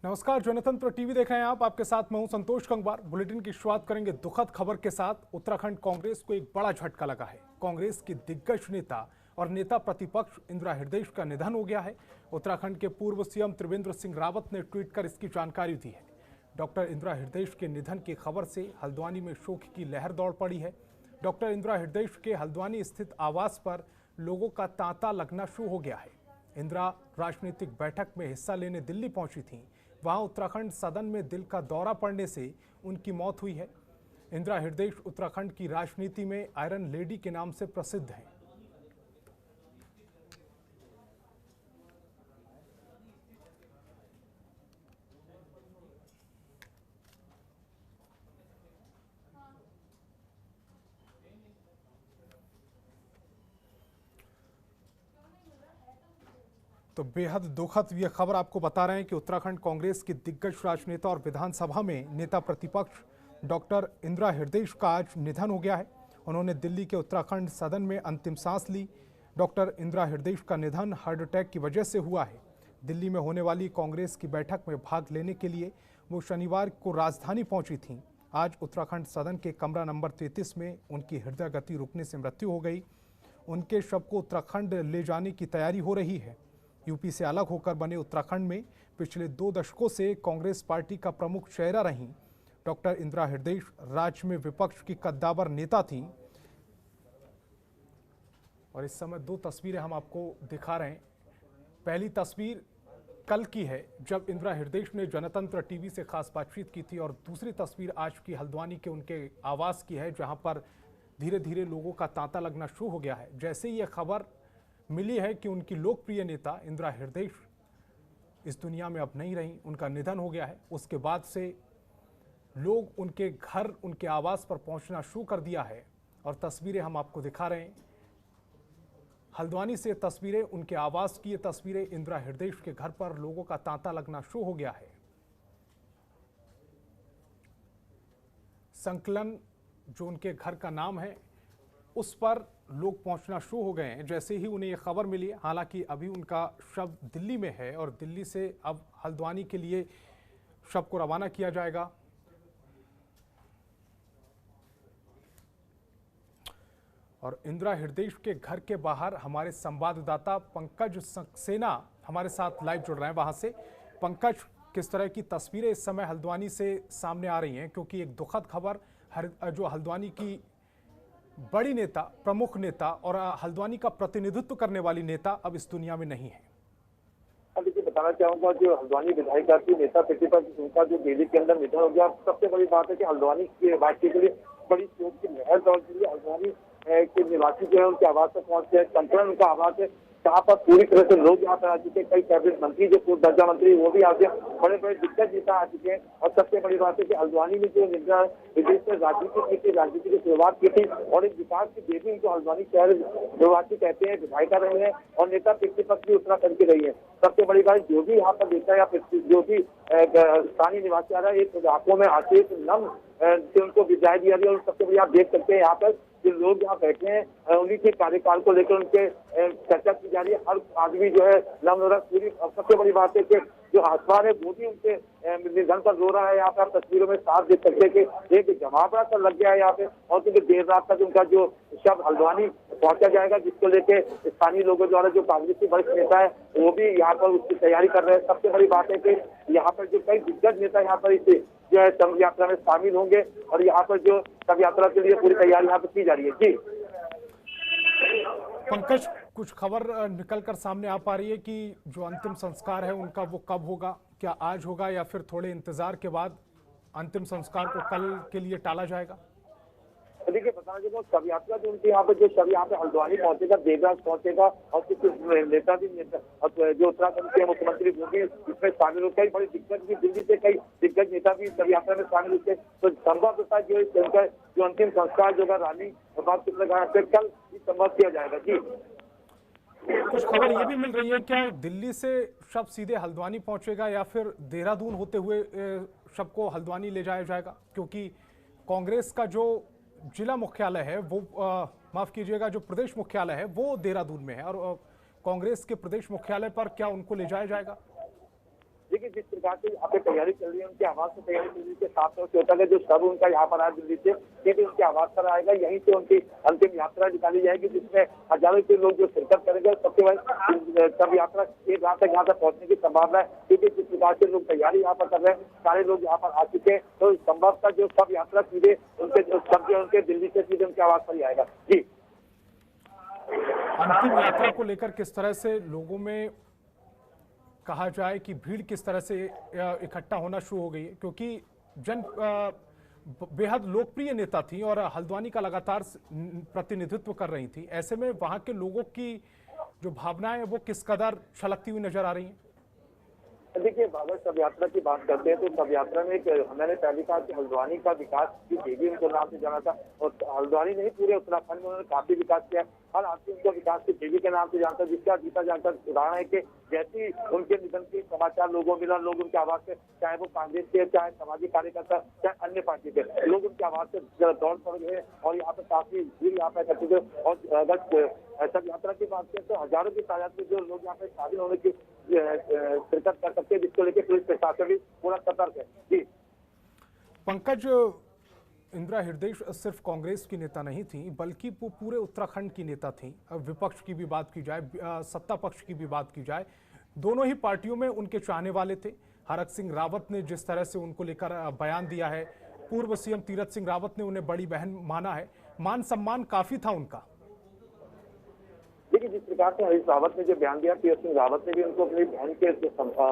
नमस्कार, जनतंत्र टीवी देख रहे हैं आप। आपके साथ मैं हूं संतोष कंगवार। बुलेटिन की शुरुआत करेंगे दुखद खबर के साथ। उत्तराखंड कांग्रेस को एक बड़ा झटका लगा है। कांग्रेस की दिग्गज नेता और नेता प्रतिपक्ष इंदिरा हृदयेश का निधन हो गया है। उत्तराखंड के पूर्व सीएम त्रिवेंद्र सिंह रावत ने ट्वीट कर इसकी जानकारी दी है। डॉक्टर इंदिरा हृदयेश के निधन की खबर से हल्द्वानी में शोक की लहर दौड़ पड़ी है। डॉक्टर इंदिरा हृदयेश के हल्द्वानी स्थित आवास पर लोगों का तांता लगना शुरू हो गया है। इंदिरा राजनीतिक बैठक में हिस्सा लेने दिल्ली पहुंची थीं। वहां उत्तराखंड सदन में दिल का दौरा पड़ने से उनकी मौत हुई है। इंदिरा हृदयेश उत्तराखंड की राजनीति में आयरन लेडी के नाम से प्रसिद्ध हैं। तो बेहद दुखद ये खबर आपको बता रहे हैं कि उत्तराखंड कांग्रेस की दिग्गज राजनेता और विधानसभा में नेता प्रतिपक्ष डॉक्टर इंदिरा हृदयेश का आज निधन हो गया है। उन्होंने दिल्ली के उत्तराखंड सदन में अंतिम सांस ली। डॉक्टर इंदिरा हृदयेश का निधन हार्ट अटैक की वजह से हुआ है। दिल्ली में होने वाली कांग्रेस की बैठक में भाग लेने के लिए वो शनिवार को राजधानी पहुंची थीं। आज उत्तराखंड सदन के कमरा नंबर 33 में उनकी हृदय गति रुकने से मृत्यु हो गई। उनके शव को उत्तराखंड ले जाने की तैयारी हो रही है। यूपी से अलग होकर बने उत्तराखंड में पिछले 2 दशकों से कांग्रेस पार्टी का प्रमुख चेहरा रहीं डॉक्टर इंदिरा हृदयेश राज्य में विपक्ष की कद्दावर नेता थीं। और इस समय 2 तस्वीरें हम आपको दिखा रहे हैं। पहली तस्वीर कल की है जब इंदिरा हृदयेश ने जनतंत्र टीवी से खास बातचीत की थी, और दूसरी तस्वीर आज की हल्द्वानी के उनके आवास की है, जहां पर धीरे धीरे लोगों का तांता लगना शुरू हो गया है। जैसे ही यह खबर मिली है कि उनकी लोकप्रिय नेता इंदिरा हृदयेश इस दुनिया में अब नहीं रही, उनका निधन हो गया है, उसके बाद से लोग उनके घर, उनके आवास पर पहुंचना शुरू कर दिया है। और तस्वीरें हम आपको दिखा रहे हैं हल्द्वानी से। तस्वीरें उनके आवास की, ये तस्वीरें इंदिरा हृदयेश के घर पर लोगों का तांता लगना शुरू हो गया है। संकलन जो उनके घर का नाम है, उस पर लोग पहुंचना शुरू हो गए हैं जैसे ही उन्हें यह खबर मिली है। हालांकि अभी उनका शव दिल्ली में है और दिल्ली से अब हल्द्वानी के लिए शव को रवाना किया जाएगा। और इंदिरा हृदयेश के घर के बाहर हमारे संवाददाता पंकज सक्सेना हमारे साथ लाइव जुड़ रहे हैं। वहां से पंकज, किस तरह की तस्वीरें इस समय हल्द्वानी से सामने आ रही हैं, क्योंकि एक दुखद खबर जो हल्द्वानी की बड़ी नेता, प्रमुख नेता और हल्द्वानी का प्रतिनिधित्व करने वाली नेता अब इस दुनिया में नहीं है। देखिए, बताना चाहूंगा जो हल्द्वानी विधायिका की नेता प्रतिपक्ष उनका जो दिल्ली के अंदर निधन हो गया, सबसे बड़ी बात है कि हल्द्वानी की वासी के लिए बड़ी शोक की लहर दौड़ रही है। हल्द्वानी के निवासी जो है उनके आवास पर पहुंचते हैं। संकलन उनका आवास है, जहाँ पर पूरी तरह से लोग यहाँ पर आ चुके हैं। कई कैबिनेट मंत्री, जो पूर्व दर्जा मंत्री, वो भी आ गए, बड़े बड़े दिग्गज नेता आ चुके हैं। और सबसे बड़ी बात है कि हल्द्वानी में जो इंदिरा हृदयेश ने राजनीति की शुरुआत की थी और एक विकास की देवी उनको हल्द्वानी शहर निवासी कहते हैं, विधायिका रहे हैं और नेता प्रतिपक्ष भी उत्तराखंड की रही है। सबसे बड़ी बात, जो भी यहाँ पर नेता या जो भी स्थानीय निवासी आ रहा है, एक इलाकों में आते नम से उनको विदाई दिया गया। और सबसे बड़ी आप देख सकते हैं यहाँ पर जो लोग यहाँ बैठे हैं, उन्हीं के कार्यकाल को लेकर उनके चर्चा की जा रही है। हर आदमी जो है नवनिर्वाचित पूरी। सबसे बड़ी बात है कि जो आसमान है वो भी उनके निधन पर रो रहा है। यहाँ पे आप तस्वीरों में साफ देख सकते हैं कि एक जमावड़ा सा लग गया है यहाँ पे। और क्योंकि देर रात तक उनका जो शव हल्द्वानी पहुंचा जाएगा, जिसको लेके स्थानीय लोगों द्वारा जो कांग्रेस के वरिष्ठ नेता है वो भी यहाँ पर उसकी तैयारी कर रहे हैं। सबसे बड़ी बात है कि यहाँ पर जो कई दिग्गज नेता यहाँ पर इस जो है शव यात्रा में शामिल होंगे और यहाँ पर जो शव यात्रा के लिए पूरी तैयारी यहाँ पर की जा रही है। जी पंकज, कुछ खबर निकल कर सामने आ पा रही है कि जो अंतिम संस्कार है उनका वो कब होगा? क्या आज होगा या फिर थोड़े इंतजार के बाद अंतिम संस्कार को कल के लिए टाला जाएगा? देखिए, बताना चाहिए शव यात्रा जो उनके यहाँ पे जो शव यहाँ पे हल्द्वानी पहुंचेगा, देवराज पहुंचेगा और कुछ नेता भी जो उत्तराखंड के मुख्यमंत्री वो भी इसमें शामिल होते हैं। बड़े दिग्गज भी दिल्ली से कई दिग्गज नेता भी शव यात्रा में शामिल होते हैं। तो संभवतः जो अंतिम संस्कार जो रानी कल संभव किया जाएगा। जी, कुछ खबर ये भी मिल रही है क्या दिल्ली से शव सीधे हल्द्वानी पहुंचेगा या फिर देहरादून होते हुए शव को हल्द्वानी ले जाया जाएगा? क्योंकि कांग्रेस का जो जिला मुख्यालय है वो माफ कीजिएगा, जो प्रदेश मुख्यालय है वो देहरादून में है, और कांग्रेस के प्रदेश मुख्यालय पर क्या उनको ले जाया जाएगा? देखिए जिस प्रकार से यहाँ पे तैयारी चल रही है, उनके आवास से तैयारी चल रही है, साफ तौर से होता है जो सब उनका यहाँ पर आज दिल्ली से सीधे उनके आवास पर आएगा, यहीं से उनकी अंतिम यात्रा निकाली जाएगी, जिसमें हजारों के लोग जो शिरकत करेंगे। सबसे बड़ी सब यात्रा एक रात तक यहाँ तक पहुंचने की संभावना है, क्योंकि जिस प्रकार से लोग तैयारी यहाँ पर कर रहे हैं, सारे लोग यहाँ पर आ चुके हैं, तो संभवतः जो सब यात्रा सीधे उनके दिल्ली से सीधे उनके आवास पर ही आएगा। जी, अंतिम यात्रा को लेकर किस तरह से लोगों में कहा जाए कि भीड़ किस तरह से इकट्ठा होना शुरू हो गई है, क्योंकि बेहद लोकप्रिय नेता थी और हल्द्वानी का लगातार प्रतिनिधित्व कर रही थी। ऐसे में वहां के लोगों की जो भावनाएं हैं वो किस कदर छलकती हुई नजर आ रही हैं? देखिए, अगर शव यात्रा की बात करते हैं तो शव यात्रा में मैंने पहले कहा कि हल्द्वानी का विकास की देवी उनको नाम से जाना था, और हल्द्वानी नहीं पूरे उत्तराखंड में उन्होंने काफी विकास किया। हर आदमी उनको विकास की देवी के नाम से जानता है, जिसका जीता जाता उदाहरण है कि जैसे उनके निधन के समाचार लोगों मिला, लोग उनके आवाज से, चाहे वो कांग्रेस के, चाहे सामाजिक कार्यकर्ता, चाहे अन्य पार्टी के लोग उनके आवाज से दौड़ पड़ गए और यहाँ पे काफी भीड़ यहाँ पे इकट्ठी थे। और अगर शव यात्रा की बात करें तो हजारों की तादाद में जो लोग यहाँ पे शामिल होने की शिरकत कर सकते हैं, जिसको लेकर पुलिस प्रशासन भी पूरा सतर्क है। जी पंकज, इंदिरा हृदयेश सिर्फ कांग्रेस की नेता नहीं थी, बल्कि वो पूरे उत्तराखंड की नेता थी। विपक्ष की भी बात की जाए, सत्ता पक्ष की भी बात की जाए, दोनों ही पार्टियों में उनके चाहने वाले थे। हरक सिंह रावत ने जिस तरह से उनको लेकर बयान दिया है, पूर्व सीएम तीरथ सिंह रावत ने उन्हें बड़ी बहन माना है, मान सम्मान काफी था उनका। देखिए, जिस प्रकार से हरीश रावत ने जो बयान दिया, तीरथ सिंह रावत ने भी उनको अपनी बहन के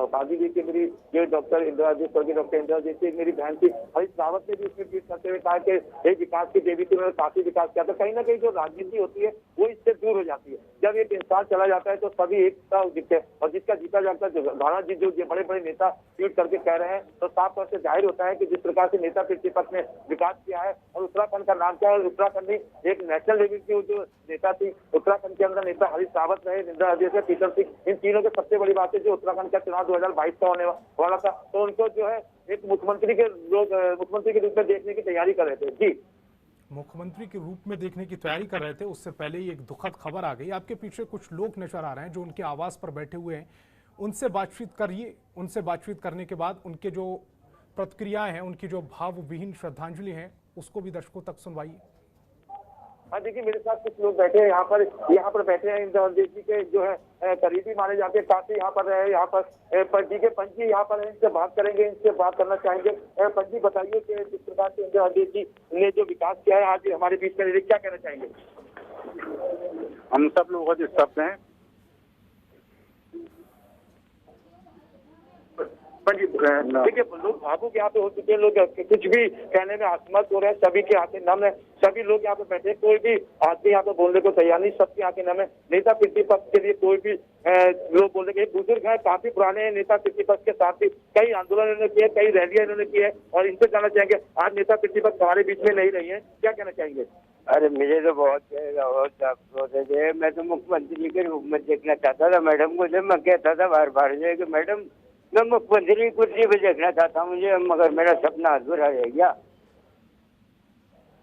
उपाधि दी कि मेरी जो डॉक्टर इंदिरा जी, स्वर्गीय डॉक्टर इंदिरा जी मेरी बहन थी। हरीश रावत ने भी उसमें ट्वीट करते हुए कहा कि एक विकास की देवी थी, उन्होंने काफी विकास किया था। कहीं ना कहीं जो राजनीति होती है वो इससे दूर हो जाती है। जब एक इंसान चला जाता है तो सभी एकता दिखते हैं, और जिसका जीता जाता है घाना जी जो बड़े बड़े नेता ट्वीट करके कह रहे हैं, तो साफ तौर से जाहिर होता है कि जिस प्रकार से नेता प्रतिपक्ष ने विकास किया है और उत्तराखंड का नाम किया है, उत्तराखंड में एक नेशनल लेवल की जो नेता थी उत्तराखंड के अंदर, नेता हरीश रावत रहे, इंदिरा हृदयेश, पीटर सिंह, इन तीनों की सबसे बड़ी बात है जो उत्तराखंड का चुनाव 2022 का होने वाला था, तो उनको जो है एक मुख्यमंत्री के रूप में देखने की तैयारी कर रहे थे। जी, मुख्यमंत्री के रूप में देखने की तैयारी कर रहे थे। उससे पहले ही एक दुखद खबर आ गई। आपके पीछे कुछ लोग नजर आ रहे हैं जो उनके आवास पर बैठे हुए हैं, उनसे बातचीत करिए। उनसे बातचीत करने के बाद उनके जो प्रतिक्रियाएं हैं, उनकी जो भावविहीन श्रद्धांजलि है, उसको भी दर्शकों तक सुनवाइए। हाँ, देखिए, मेरे साथ कुछ लोग बैठे हैं यहाँ पर बैठे हैं। इंदिरा हृदयेश जी के जो है करीबी माने जाते हैं, काफी यहाँ पर रहे। यहाँ पर जी के पंजी यहाँ पर है, इनसे बात करेंगे, इनसे बात करना चाहेंगे। पंजी, बताइए कि जिस प्रकार से इंदिरा हृदयेश जी ने जो विकास किया है आज हमारे बीच में, क्या कहना चाहेंगे? हम सब लोगों के शब्द हैं। देखिए, लोग भावुक यहाँ पे हो चुके हैं, लोग कुछ भी कहने में असमर्थ हो रहे हैं, सभी के आंखें नम है, सभी लोग यहाँ पे बैठे, कोई भी आदमी यहाँ पे बोलने को तैयार नहीं, सबकी आंखें नम है। नेता प्रतिपक्ष के लिए कोई भी लोग बोलने के बुजुर्ग है, काफी पुराने हैं नेता प्रतिपक्ष के साथ ही कई आंदोलन इन्होंने किए, कई रैलियां इन्होंने की है, और इनसे जानना चाहेंगे आज नेता प्रतिपक्ष हमारे बीच में नहीं रही है, क्या कहना चाहेंगे? अरे मुझे तो बहुत अफसोस है। मैं तो मुख्यमंत्री के रूप में देखना चाहता था मैडम को, जब मैं कहता था बार बार कि मैडम मैं मुख्यमंत्री की कुर्सी पे देखना चाहता हूँ मुझे, मगर मेरा सपना अधूरा रह गया।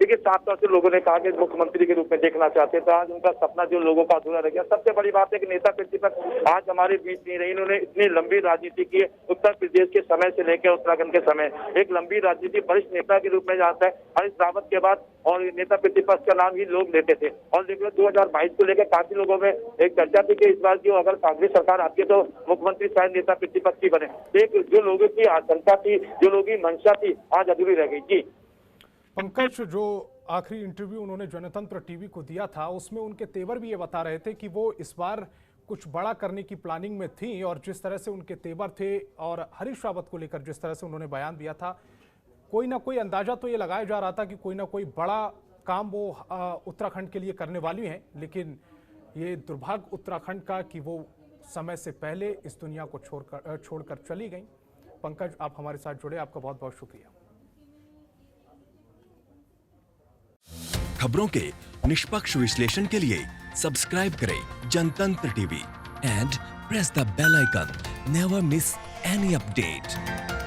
देखिए, साफ तौर से लोगों ने कहा कि मुख्यमंत्री के रूप में देखना चाहते थे, आज उनका सपना जो लोगों का अधूरा रह गया। सबसे बड़ी बात है कि नेता प्रतिपक्ष आज हमारे बीच नहीं रही। इन्होंने इतनी लंबी राजनीति की, उत्तर प्रदेश के समय से लेकर उत्तराखंड के समय, एक लंबी राजनीति, वरिष्ठ नेता के रूप में जाता है हरीश रावत के बाद, और नेता प्रतिपक्ष का नाम ही लोग लेते थे। और देख लो 2022 को लेकर काफी लोगों में एक चर्चा थी कि इस बार जो अगर कांग्रेस सरकार आती है तो मुख्यमंत्री शायद नेता प्रतिपक्ष ही बने। एक जो लोगों की आशंका थी, जो लोगों की मंशा थी, आज अधूरी रह गई। जी पंकज, जो आखिरी इंटरव्यू उन्होंने जनतंत्र टीवी को दिया था, उसमें उनके तेवर भी ये बता रहे थे कि वो इस बार कुछ बड़ा करने की प्लानिंग में थी, और जिस तरह से उनके तेवर थे और हरीश रावत को लेकर जिस तरह से उन्होंने बयान दिया था, कोई ना कोई अंदाजा तो ये लगाया जा रहा था कि कोई ना कोई बड़ा काम वो उत्तराखंड के लिए करने वाली हैं। लेकिन ये दुर्भाग्य उत्तराखंड का कि वो समय से पहले इस दुनिया को छोड़कर चली गई। पंकज, आप हमारे साथ जुड़े, आपका बहुत बहुत शुक्रिया। खबरों के निष्पक्ष विश्लेषण के लिए सब्सक्राइब करें Jantantra TV and press the bell icon. Never miss any update.